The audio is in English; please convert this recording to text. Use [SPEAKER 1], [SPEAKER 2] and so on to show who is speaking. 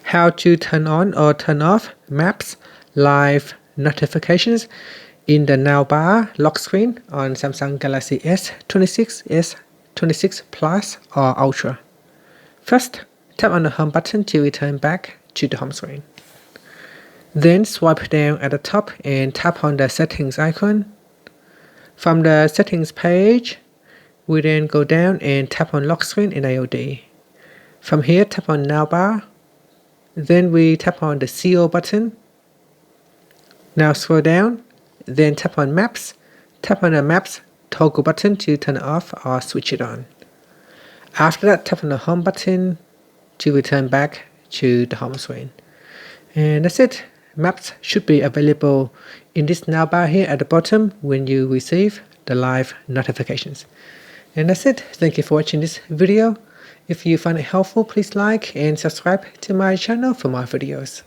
[SPEAKER 1] how to turn on or turn off Maps live notifications in the now bar lock screen on Samsung Galaxy S26, S26 Plus or Ultra. First, tap on the home button to return back to the home screen. Then swipe down at the top and tap on the settings icon. From the settings page, we then go down and tap on lock screen and IOD. From here, tap on now bar. Then we tap on the CO button. Now scroll down, then tap on Maps. Tap on the Maps toggle button to turn it off or switch it on. After that, tap on the home button to return back to the home screen. And that's it. Maps should be available in this now bar here at the bottom when you receive the live notifications. And that's it. Thank you for watching this video. If you find it helpful, please like and subscribe to my channel for more videos.